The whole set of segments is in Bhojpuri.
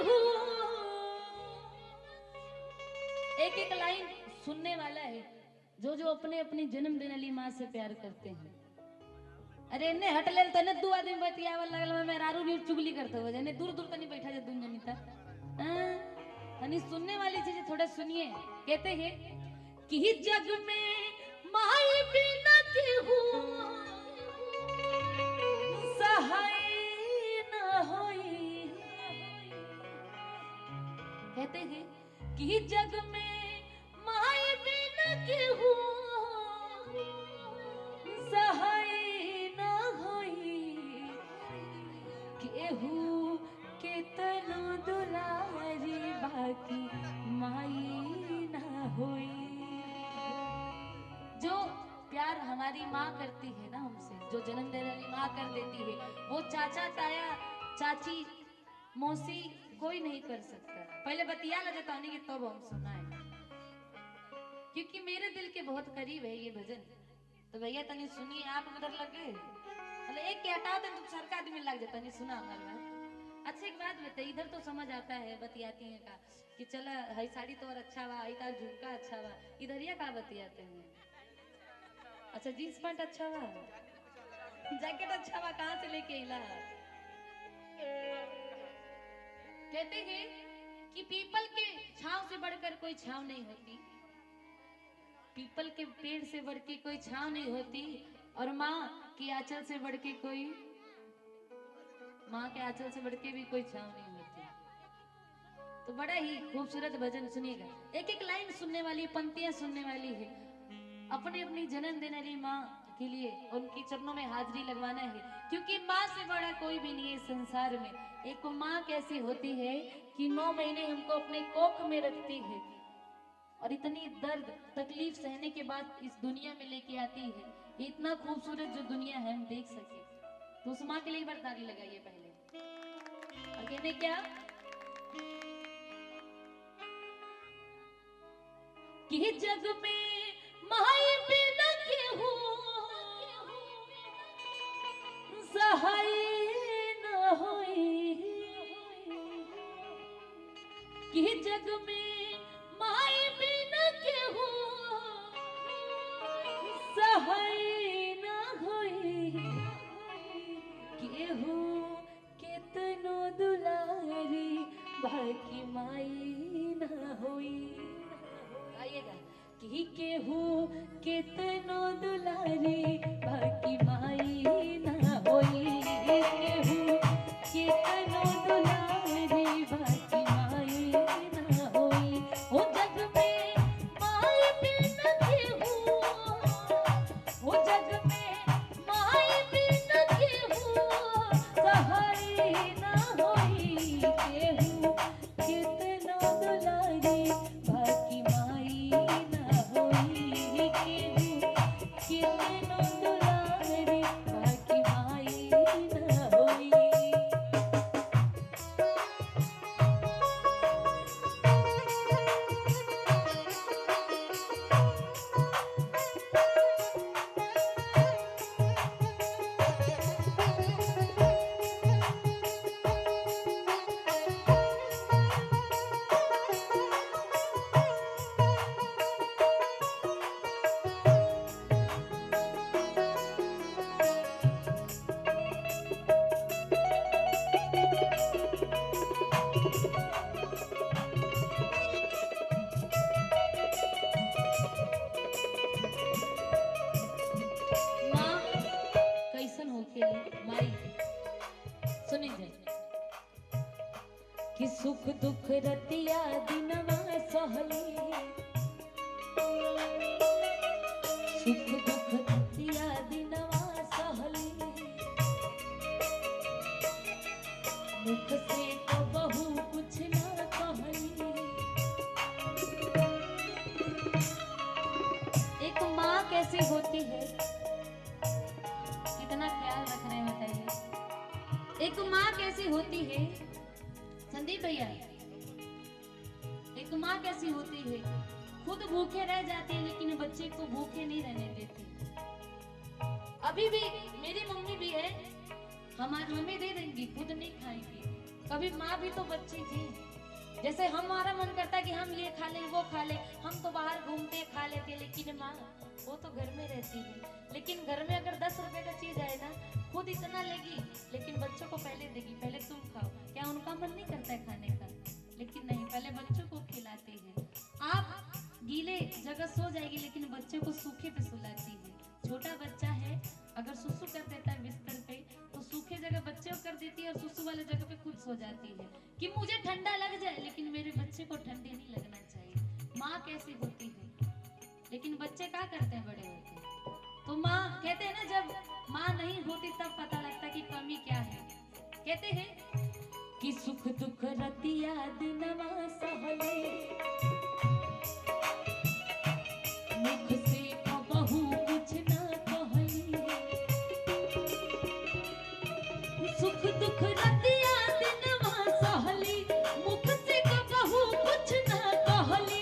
हूँ। एक एक लाइन सुनने वाला है जो जो अपने अपनी जन्म दिन वाली माँ से प्यार करते हैं। अरे इन्ने हट लेल तने दू आदमी बतियावल लगल में मेहरारू भी चुगली करते हो जने दूर दूर तनी बैठा जे दुन जनी ता तनी सुनने वाली चीज थोड़ा सुनिए। कहते हैं कि जग में माई बिना केहू सहाय न होई। कहते हैं कि जग में माई बिना केहू सहाय न होई। केहू के तनो दुलारी बाकी माई ना होई। जो प्यार हमारी माँ करती है ना हमसे, जो जन्म देने वाली माँ कर देती है, वो चाचा ताया चाची मौसी कोई नहीं कर सकता। पहले बतिया ला जताने की तब हम सुना है, क्योंकि मेरे दिल के बहुत करीब है ये भजन। तो भैया तनी सुनिए, आप उधर लगे मतलब एक के हटाओ तो तुम सर का आदमी लग जाता नहीं सुना हमारा। अच्छा एक बात बताइए, इधर तो समझ आता है बतियाती हैं का कि चला हई साड़ी तो और अच्छा बा, हई तार झुमका अच्छा बा, इधरिया का बतियाते हैं। अच्छा जींस पैंट अच्छा बा, जैकेट अच्छा बा, कहाँ से लेके इला। कहते हैं कि पीपल के छांव से बढ़कर कोई छांव नहीं होती, पीपल के पेड़ से बढ़ के कोई छांव नहीं होती, और माँ के आंचल से बढ़ के कोई, माँ के आंचल से बढ़ के भी कोई छांव नहीं होती। तो बड़ा ही खूबसूरत भजन सुनिएगा, एक एक लाइन सुनने वाली, पंक्तियां सुनने वाली है। अपने अपनी जन्म देने वाली माँ के लिए उनकी चरणों में हाजिरी लगवाना है, क्योंकि माँ से बड़ा कोई भी नहीं है संसार में। एक माँ कैसी होती है कि 9 महीने हमको अपने कोख में रखती है और इतनी दर्द तकलीफ सहने के बाद इस दुनिया में लेके आती है। ये इतना खूबसूरत जो दुनिया है हम देख सके, तो उस माँ के लिए बरदारी लगाइए पहले। और कहने क्या कि जग में माई बिना केहू सहाय न होई। कि जग में माई बिना केहू सहाय न होई। केहू केतनो दुलारी बाकी माई न होई। आइएगा कि केहू केतनो दुलारी बाकी माई ना होई। केहू केतनो दुलारी बाकी माई ना होई। ओ जग में माई बिना केहू, ओ जग में माई बिना केहू सहाय ना होई। केहू केतनो दुलारी बाकी कि सुख दुख रतिया दिनवा सहली। सुख दुख रतिया दिनवा सहली। मुख से तो बहु कुछ ना कहली। एक माँ कैसी होती है, कितना ख्याल रख रहे हैं बताइए। एक माँ कैसी होती है संदीप भैया, एक माँ कैसी होती है, खुद भूखे रह जाती है लेकिन बच्चे को भूखे नहीं रहने देती। अभी भी मेरी मम्मी भी है, हमारी मम्मी दे देंगी, खुद नहीं खाएंगी, कभी माँ भी तो बच्ची थी। जैसे हमारा मन करता है कि हम ये खा लें वो खा लें, हम तो बाहर घूमते खा लेते, लेकिन माँ वो तो घर में रहती है। लेकिन घर में अगर 10 रुपए का चीज आए ना, खुद इतना लेगी, लेकिन बच्चों को पहले देगी, पहले तुम खाओ। क्या उनका मन नहीं करता है खाने का? लेकिन नहीं, पहले बच्चों को खिलाती है। आप गीले जगह सो जाएगी, लेकिन बच्चे को सूखे पे सुलाती है। छोटा बच्चा है, अगर सुसु कर देता है बिस्तर पे, तो सूखे जगह बच्चे को कर देती है और सुसु वाले जगह पे खुद सो जाती है कि मुझे ठंडा लग जाए, लेकिन मेरे बच्चे को ठंडी नहीं लगना चाहिए। माँ कैसी होती है, लेकिन बच्चे क्या करते हैं बड़े होते? तो माँ कहते हैं ना, जब माँ नहीं होती तब पता लगता कि कमी क्या है। कहते हैं कि सुख दुख रतिया दिनवा सहले, मुख से कबहू कुछ ना कहली। सुख दुख रतिया दिनवा सहली, मुख से कबहू कुछ ना कहली।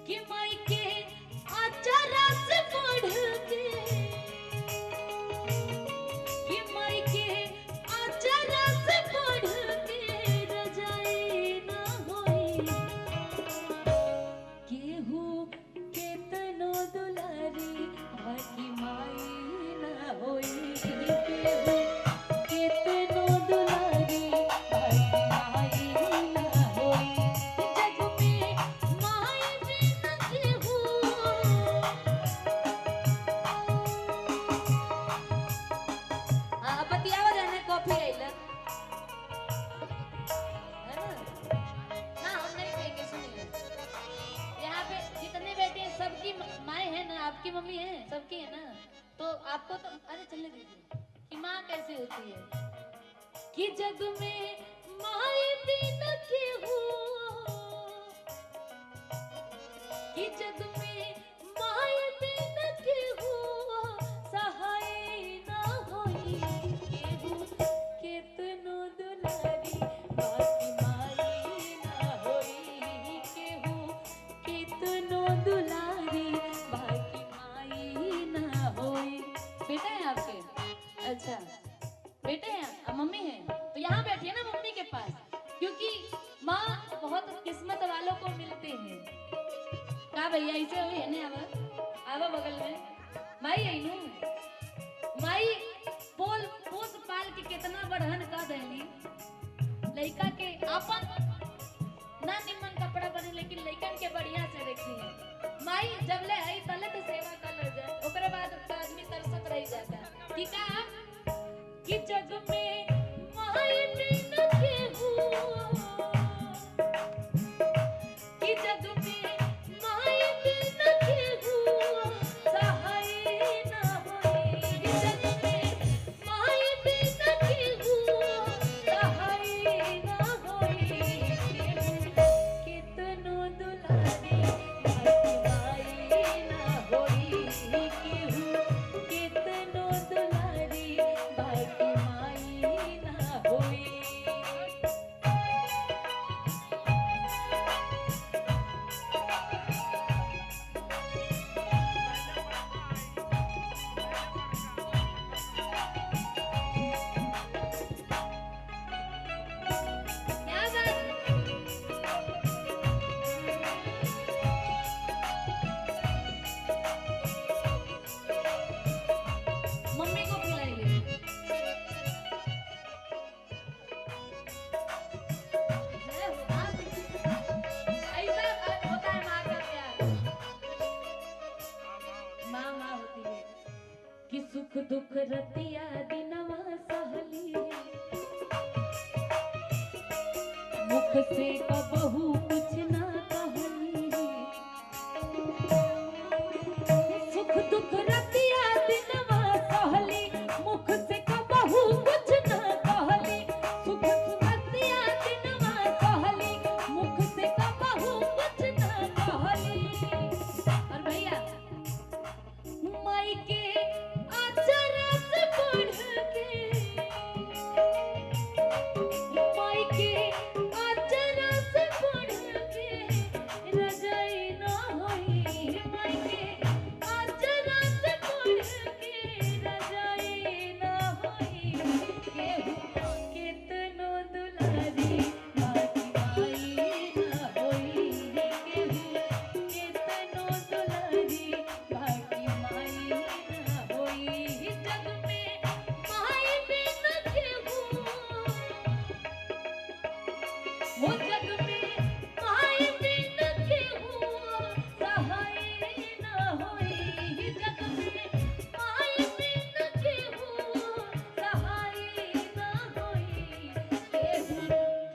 कि माई के आचारा से बढ़ के, कि माई के आचारा से बढ़ के रजाई ना होई। केहू केतनो दुलारी बाकी माई ना होई। केहू केतनो दुलारी बाकी माई ना होई। जग में माई बिना केहू। बतियावा जाने कॉफी आइलन है ना? ना हम नहीं कहेंगे, सुनिए। यहाँ पे जितने बैठे हैं सबकी माएँ हैं ना, आपकी मम्मी है, सबकी है ना। तो आपको तो अरे चलने दीजिए कि माँ कैसे होती है। कि जग में माई बिना केहू, कि जग में माई बिना केहू सहाय ना होई। केहू केतनो दुलारी बाकी माई ना होई। केहू केतनो दुलारी बाकी माई ना होई। बेटा है आपके? अच्छा बेटे हैं, मम्मी है, तो यहाँ बैठिए ना मम्मी के पास, क्योंकि माँ बहुत किस्मत वालों को मिलते हैं। का भैया ऐसे हुई है ना? आवा बगल में माई आई नू। माई पोल पोस पाल के कितना बढ़न का देली लड़का के अपन ना निमन कपड़ा बने, लेकिन लड़कन के बढ़िया से रखी। माई जब ले आई तले तो सेवा कर ले जाए, ओकरे बाद आदमी तरसत रह जाता। ठीक है कि जग में माई बिना केहू, कि जग में माई बिना केहू सहाय ना होई। जग में माई बिना केहू सहाय ना होई। केहू कितनो दुलारी बाकी माई ना होई। केहू कितनो दुलारी बाकी माई ना होई। क्या बात? मम्मी को खिलाइए। ऐसा होता है माँ का प्यार। माँ माँ होती है कि सुख दुख रतिया दिनवा सहली, मुख से कबहू कुछ ना कहली। सुख दुख रतिया दिनवा सहली, मुख से कबहू कुछ ना कहली। सुख रतिया दिनवा सहली, मुख से कबहू कुछ ना कहली। और भैया माई के आचरा से बढ़ के, माई के आचरा से बढ़ रजाई न होई केहू केतनो दुलारी बाकी माई न होई केहू केतनो दुलारी बाकी माई न होई जग में माई बिन केहू वो जग में माई बिन केहू सहाय न होई जग में माई बिन केहू सहाय न होई केहू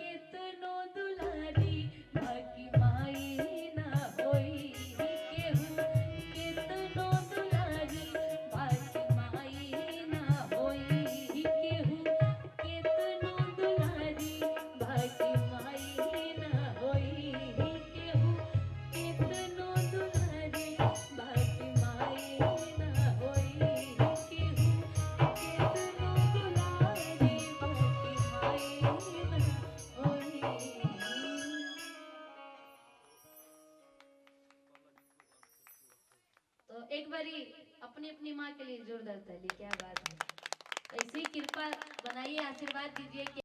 केतनो दुलारी बाकी माई न होई केहू केतनो दुलारी बाकी माई न होई केहू केतनो दुलारी बाकी माई न होई केहू केतनो दुलारी बाकी माई न होई केहू केतनो दुलारी बाकी माई न होई। तो एक बारी अपनी अपनी माँ के लिए जोरदार ताली। क्या बात है। ऐसी कृपा बनाइए, आशीर्वाद दीजिए कि